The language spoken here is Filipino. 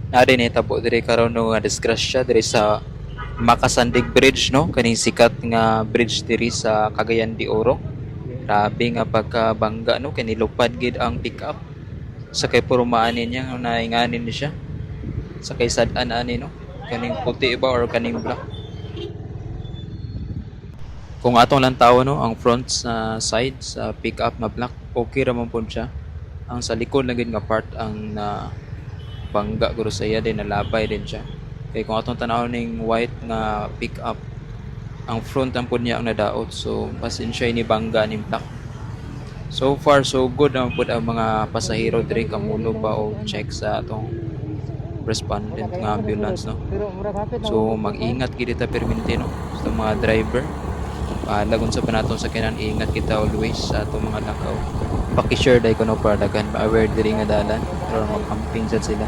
Na din tabo diri karon no nga disgrasya diri sa Makasandig Bridge no kaning sikat nga bridge diri sa Cagayan de Oro. Grabe nga pagkabangga no kay nilupad gid ang pick-up. Sakay pormaanin niya nainganin ni siya. Sakay sad-an ani no. Kaning puti ba or kaning black. Kung atong lang tawo no ang front sa side sa pick-up na black okay ra man pud siya. Ang sa likod lang gid nga part ang na bangga guro sa iya din nalabay din siya. Kay kung atong tanawon ning white nga pick up ang front ang pud niya ang nadaot so pasensya ni bangga ning black. So far so good ang pud ang mga pasahero diri kamulo pa og check sa atong respondent nga ambulance no. So mag-ingat gid ta perminti no sa mga driver. Lagon sa panaton sa kanan ingat kita always sa atong mga lakaw. Paki-share dai kuno para daghan aware diri nga dalan para makamping sad sila.